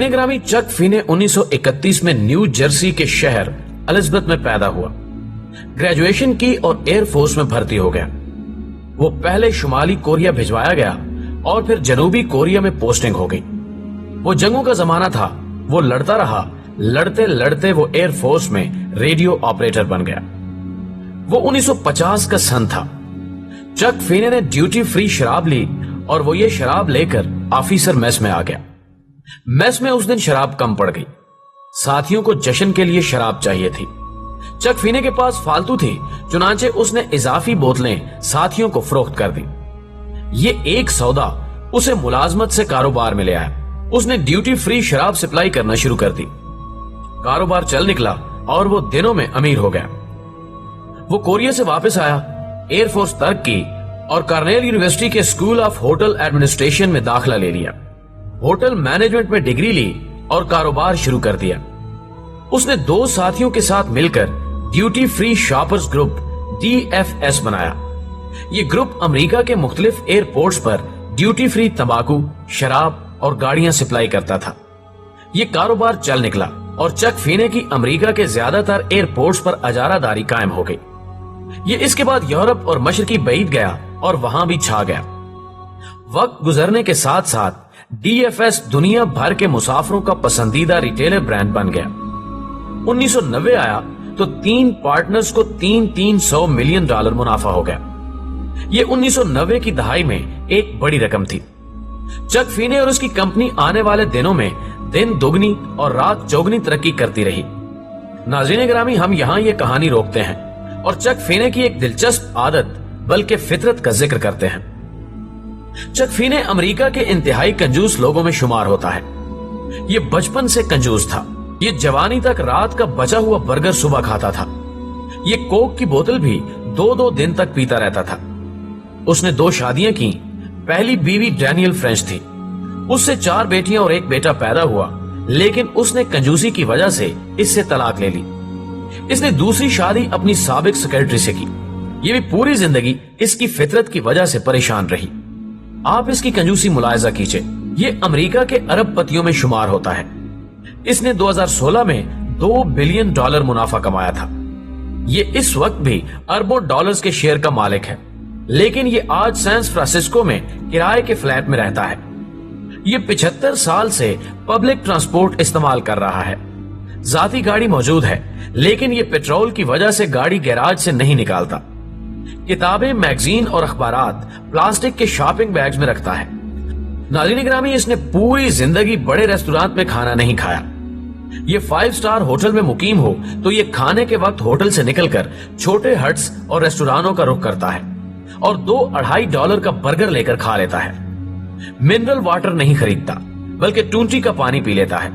ग्रामी चक फीने 1931 में new Jersey के शहर एलिजाबेथ में पैदा हुआ। ग्रेजुएशन की और एयरफोर्स में भर्ती हो गया। वो पहले शुमाली कोरिया भिजवाया गया और फिर जनूबी कोरिया में पोस्टिंग हो गई। वो जंगों का जमाना था, वो लड़ता रहा। लड़ते लड़ते वो एयरफोर्स में रेडियो ऑपरेटर बन गया। वो 1950 का सन था। चक फीने ने ड्यूटी फ्री शराब ली और वो ये शराब लेकर ऑफिसर मेस में आ गया। मेस में उस दिन शराब कम पड़ गई। साथियों को जश्न के लिए शराब चाहिए थी। चक फीने के पास फालतू थी, चुनांचे उसने इजाफी बोतलें साथियों को फरोख्त कर दी। ये एक सौदा उसे मुलाजमत से कारोबार में ले आया। उसने ड्यूटी फ्री शराब सप्लाई करना शुरू कर दी। कारोबार चल निकला और वो दिनों में अमीर हो गया। वो कोरिया से वापस आया, एयरफोर्स तर्क की और कार्नेल यूनिवर्सिटी के स्कूल ऑफ होटल एडमिनिस्ट्रेशन में दाखिला ले लिया। होटल मैनेजमेंट में डिग्री ली और कारोबार शुरू कर दिया। उसने 2 साथियों के साथ मिलकर duty free shoppers group DFS बनाया। ये ग्रुप अमेरिका के मुख्तलिफ एयरपोर्ट्स पर ड्यूटी फ्री तंबाकू, शराब और गाड़ियां सप्लाई करता था। ये कारोबार चल निकला और चक फीने की अमेरिका के ज्यादातर एयरपोर्ट्स पर अजारादारी कायम हो गई। ये इसके बाद यूरोप और मशरकी बईद गया और वहां भी छा गया। वक्त गुजरने के साथ साथ DFS दुनिया भर के मुसाफिरों का पसंदीदा रिटेलर ब्रांड बन गया। 1990 आया तो 3 पार्टनर्स को $300 मिलियन मुनाफा हो गया। ये 1990 की दहाई में एक बड़ी रकम थी। चक फीने और उसकी कंपनी आने वाले दिनों में दिन दुगनी और रात चौगनी तरक्की करती रही। नाज़रीन ग्रामी, हम यहाँ ये कहानी रोकते हैं और चक फीने की एक दिलचस्प आदत बल्कि फितरत का जिक्र करते हैं। चक फीने अमेरिका के इंतहाई कंजूस लोगों में शुमार होता है। ये बचपन से कंजूस था। ये जवानी तक रात का बचा हुआ बर्गर सुबह खाता था। ये कोक की बोतल भी 2-2 दिन तक पीता रहता था। उसने 2 शादियां की। पहली बीवी डैनियल फ्रेंच थी। उससे 4 बेटियां और 1 बेटा पैदा हुआ, लेकिन उसने कंजूसी की वजह से इससे तलाक ले ली। इसने दूसरी शादी अपनी साबिक सेक्रेटरी से की। ये भी पूरी जिंदगी इसकी फितरत की वजह से परेशान रही। आप इसकी कंजूसी मुलायजा कीजिए। ये अमेरिका के अरब पतियों में शुमार होता है। इसने 2016 में $2 बिलियन मुनाफा कमाया था। ये इस वक्त भी अरबों डॉलर्स के शेयर का मालिक है, लेकिन ये आज सैन फ्रांसिस्को में किराए के फ्लैट में रहता है। ये 75 साल से पब्लिक ट्रांसपोर्ट इस्तेमाल कर रहा है। जाती गाड़ी मौजूद है, लेकिन ये पेट्रोल की वजह से गाड़ी गैराज से नहीं निकालता। किताबें, मैगजीन और अखबारात प्लास्टिक के शॉपिंग बैग्स में रखता है। नाज़रीन ग्रामी, इसने पूरी जिंदगी बड़े रेस्टोरेंट में खाना नहीं खाया। ये 5 स्टार होटल में मुकीम हो तो ये खाने के वक्त होटल से निकलकर छोटे हट्स और रेस्टोरेंटों का रुख करता है और $2-2.5 का बर्गर लेकर खा लेता है। मिनरल वाटर नहीं खरीदता, बल्कि टूंटी का पानी पी लेता है।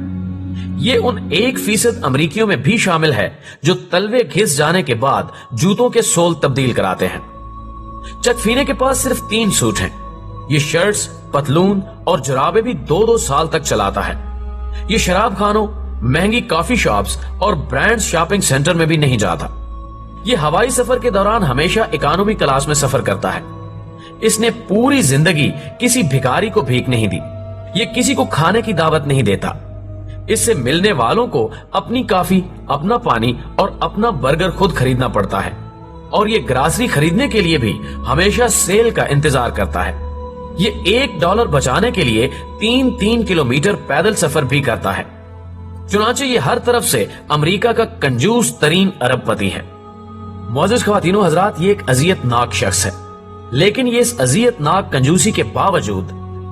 ये उन 1% अमरीकियों में भी शामिल है जो तलवे घिस जाने के बाद जूतों के सोल तब्दील कराते हैं। चक फीने के पास सिर्फ 3 सूट हैं। ये शर्ट्स, पतलून और जुराबे भी 2-2 साल तक चलाता है। ये शराब खानों, महंगी कॉफी शॉप्स और ब्रांड शॉपिंग सेंटर में भी नहीं जाता। ये हवाई सफर के दौरान हमेशा इकोनॉमी क्लास में सफर करता है। इसने पूरी जिंदगी किसी भिखारी को भीख नहीं दी। ये किसी को खाने की दावत नहीं देता। इससे मिलने वालों को अपनी कॉफी, अपना पानी और अपना बर्गर खुद खरीदना पड़ता है और ये ग्रासरी खरीदने के लिए भी हमेशा सेल का इंतजार करता है। ये $1 बचाने के लिए 3-3 किलोमीटर पैदल सफर भी करता है। चुनांचे ये हर तरफ से अमेरिका का कंजूस तरीन अरबपति है। मोअज़्ज़िज़ ख़वातीनो हज़रात, ये एक अज़ियतनाक शख्स है, लेकिन ये इस अज़ियतनाक कंजूसी के बावजूद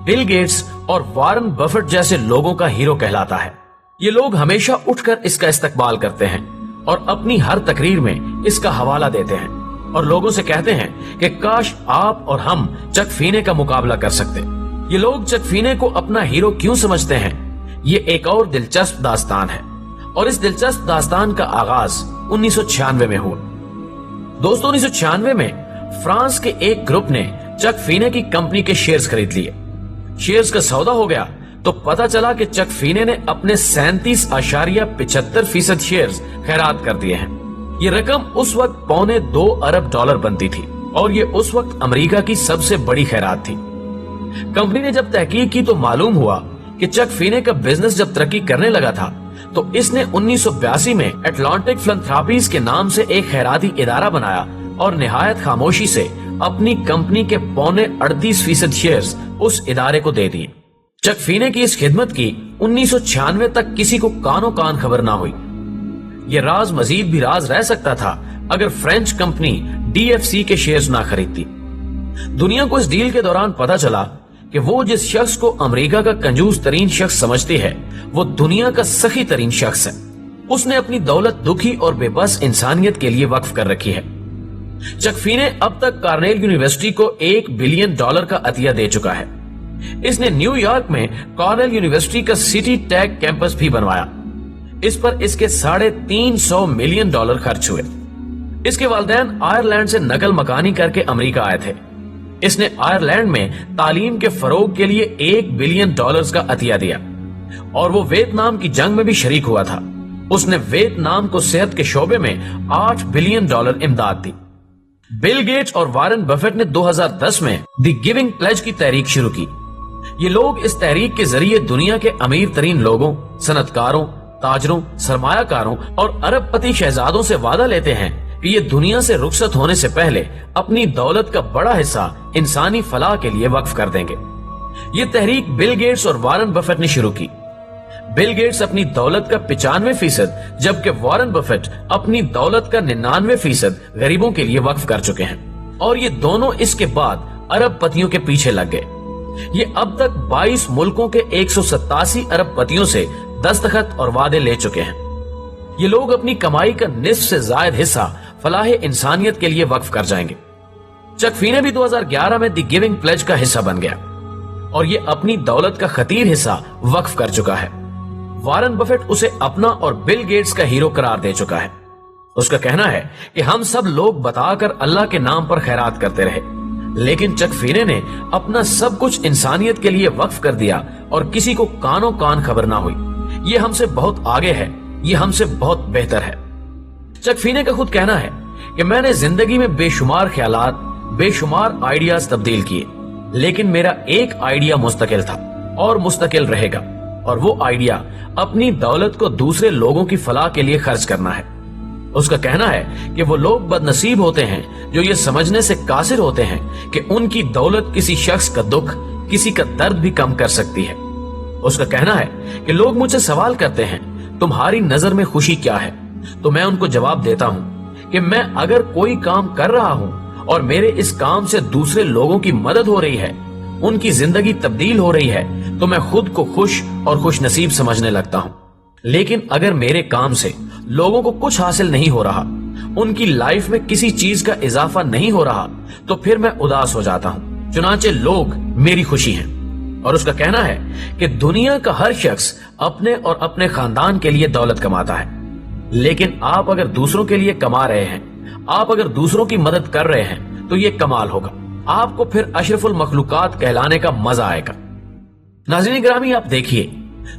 बिल गेट्स और वारन बफेट जैसे लोगों का हीरो कहलाता है। ये लोग हमेशा उठकर इसका इस्तकबाल करते हैं और अपनी हर तकरीर में इसका हवाला देते हैं और लोगों से कहते हैं कि काश आप और हम चक फीने का मुकाबला कर सकते। ये लोग चक फीने को अपना हीरो क्यों समझते हैं, ये एक और दिलचस्प दास्तान है और इस दिलचस्प दास्तान का आगाज 1996 में हुआ। दोस्तों, 1996 में फ्रांस के एक ग्रुप ने चक फीने की कंपनी के शेयर्स खरीद लिए। शेयर्स का सौदा हो गया तो पता चला कि चक फीने ने अपने 37.75% शेयर्स खैरात कर दिए हैं। ये रकम उस वक्त $2.25 अरब बनती थी और ये उस वक्त अमेरिका की सबसे बड़ी खैरात थी। कंपनी ने जब तहकीक की तो मालूम हुआ کہ चक फीने का बिजनेस जब तरक्की करने लगा था तो इसने 1982 में एटलांटिक फिलैंथ्रोपीज के नाम से एक खैराती इदारा बनाया और निहायत खामोशी से अपनी कंपनी के 38.25% शेयर्स उस इदारे को दे दिए। चक फीने की इस खिदमत की 1996 तक किसी को कानो कान खबर ना हुई। ये राज मजीद भी राज रह सकता था अगर फ्रेंच कंपनी DFC के शेयर्स ना खरीदती। दुनिया को इस डील के दौरान पता चला कि वो जिस शख्स को अमेरिका का कंजूस तरीन शख्स समझती है वो दुनिया का सखी तरीन शख्स है। उसने अपनी दौलत दुखी और बेबस इंसानियत के लिए वक्फ कर रखी है। चक फीने अब तक कार्नेल यूनिवर्सिटी को $1 बिलियन का अतिया दे चुका है। इसने न्यूयॉर्क में कार्नेल यूनिवर्सिटी का सिटी टेक कैंपस भी बनवाया। इस पर इसके $350 मिलियन खर्च हुए। इसके वालिदैन आयरलैंड से नकल मकानी करके अमेरिका आए थे। इसने आयरलैंड में तालीम के फरोग के लिए $1 बिलियन का अतिया दिया और वो वियतनाम की जंग में भी शरीक हुआ था। उसने वियतनाम को सेहत के शोबे में $8 बिलियन इमदाद दी। बिल गेट्स और वारेन बफेट ने 2010 में द गिविंग प्लेज की तहरीक शुरू की। ये लोग इस तहरीक के जरिए दुनिया के अमीर तरीन लोगों, सनतकारों, ताजरों, सरमायाकारों और अरबपति शहजादों से वादा लेते हैं कि ये दुनिया से रुखसत होने से पहले अपनी दौलत का बड़ा हिस्सा इंसानी फलाह के लिए वक्फ कर देंगे। ये तहरीक बिल गेट्स और वारेन बफेट ने शुरू की। बिल गेट्स अपनी दौलत का 95% जबकि वारेन बफेट अपनी दौलत का 99% गरीबों के लिए वक्फ कर चुके हैं और ये दोनों इसके बाद अरबपतियों के पीछे लग गए। ये अब तक 22 मुल्कों के 187 अरबपतियों से दस्तखत और वादे ले चुके हैं। ये लोग अपनी कमाई का निस्फ से ज्यादा हिस्सा फलाह इंसानियत के लिए वक्फ कर जाएंगे। चक फीने भी 2011 में द गिविंग प्लेज का हिस्सा बन गया और ये अपनी दौलत का खतीर हिस्सा वक्फ कर चुका है। वारेन बफेट उसे अपना और बिल गेट्स का हीरो करार दे चुका है। उसका कहना है कि हम सब लोग बताकर अल्लाह के नाम पर खैरात करते रहे, लेकिन चक फीने ने अपना सब कुछ इंसानियत के लिए वक्फ कर दिया और किसी को कानो कान खबर ना हुई। ये हमसे बहुत आगे है, ये हमसे बहुत बेहतर है। चक फीने का खुद कहना है कि मैंने जिंदगी में बेशुमार ख्यालात, बेशुमार आइडियाज तब्दील किए, लेकिन मेरा एक आइडिया मुस्तकिल था और मुस्तकिल रहेगा, और वो आइडिया अपनी दौलत को दूसरे लोगों की फलाह के लिए खर्च करना है। उसका कहना है कि वो लोग बदनसीब होते हैं जो ये समझने से कासिर होते हैं कि उनकी दौलत किसी शख्स का दुख, किसी का दर्द भी कम कर सकती है। उसका कहना है कि लोग मुझसे सवाल करते हैं तुम्हारी नजर में खुशी क्या है, तो मैं उनको जवाब देता हूँ कि मैं अगर कोई काम कर रहा हूँ और मेरे इस काम से दूसरे लोगों की मदद हो रही है, उनकी जिंदगी तब्दील हो रही है, तो मैं खुद को खुश और खुश नसीब समझने लगता हूँ। लेकिन अगर मेरे काम से लोगों को कुछ हासिल नहीं हो रहा, उनकी लाइफ में किसी चीज का इजाफा नहीं हो रहा, तो फिर मैं उदास हो जाता हूँ। चुनांचे लोग मेरी खुशी हैं। और उसका कहना है कि दुनिया का हर शख्स अपने और अपने खानदान के लिए दौलत कमाता है, लेकिन आप अगर दूसरों के लिए कमा रहे हैं, आप अगर दूसरों की मदद कर रहे हैं, तो ये कमाल होगा। आपको फिर अशरफुल मखलूकात कहलाने का मजा आएगा। नाज़रीन गिरामी, आप देखिए,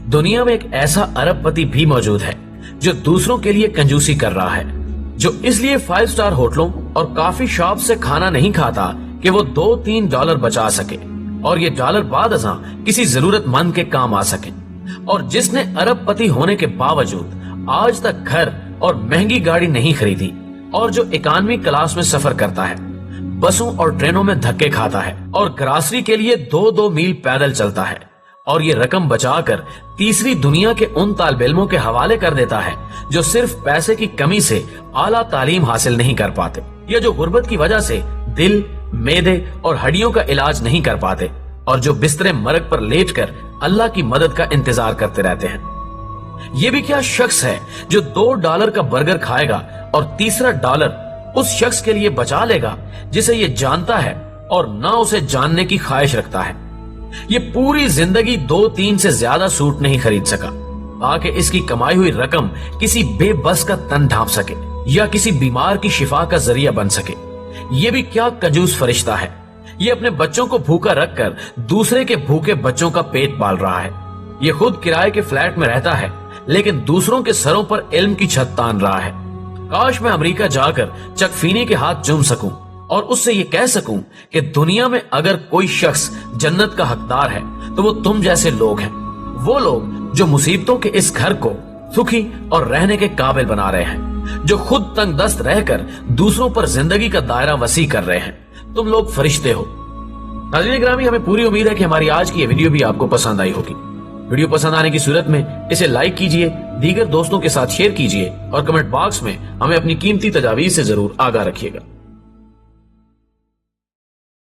दुनिया में एक ऐसा अरबपति भी मौजूद है जो दूसरों के लिए कंजूसी कर रहा है, जो इसलिए 5 स्टार होटलों और कॉफी शॉप से खाना नहीं खाता कि वो $2-3 बचा सके और ये डॉलर बाद अज़ां किसी जरूरतमंद के काम आ सके, और जिसने अरबपति होने के बावजूद आज तक घर और महंगी गाड़ी नहीं खरीदी, और जो इकोनॉमी क्लास में सफर करता है, बसों और ट्रेनों में धक्के खाता है और ग्रासरी के लिए 2-2 मील पैदल चलता है, और ये रकम बचाकर तीसरी दुनिया के उन तालिब इल्मों के हवाले कर देता है जो सिर्फ पैसे की कमी से आला तालीम हासिल नहीं कर पाते, या जो गुर्बत की वजह से दिल, मेदे और हड्डियों का इलाज नहीं कर पाते, और जो बिस्तरे मरग पर लेटकर अल्लाह की मदद का इंतजार करते रहते हैं। ये भी क्या शख्स है जो $2 का बर्गर खाएगा और तीसरा डॉलर उस शख्स के लिए बचा लेगा जिसे ये जानता है और ना उसे जानने की ख्वाहिश रखता है। ये पूरी जिंदगी 2-3 से ज्यादा सूट नहीं खरीद सका ताकि इसकी कमाई हुई रकम किसी बेबस का तन ढांप सके या किसी बीमार की शिफा का जरिया बन सके। ये भी क्या कंजूस फरिश्ता है। ये अपने बच्चों को भूखा रखकर दूसरे के भूखे बच्चों का पेट पाल रहा है। ये खुद किराए के फ्लैट में रहता है, लेकिन दूसरों के सरों पर इल्म की छत तान रहा है। काश मैं अमेरिका जाकर चक फीने के हाथ चूम सकूं और उससे ये कह सकूं कि दुनिया में अगर कोई शख्स जन्नत का हकदार है तो वो तुम जैसे लोग हैं। وہ لوگ جو مصیبتوں کے اس گھر کو سکھی اور رہنے کے قابل بنا رہے ہیں، جو خود تنگ دست رہ کر دوسروں پر زندگی کا دائرہ وسیع کر رہے ہیں، تم لوگ فرشتے ہو۔ ناظرین گرامی، ہمیں پوری امید ہے کہ ہماری آج کی یہ ویڈیو بھی آپ کو پسند آئی ہوگی۔ ویڈیو پسند آنے کی صورت میں اسے لائک کیجئے، دیگر دوستوں کے ساتھ شیئر کیجئے اور کمنٹ باکس میں ہمیں اپنی قیمتی تجاویز سے ضرور آگاہ رکھیے گا۔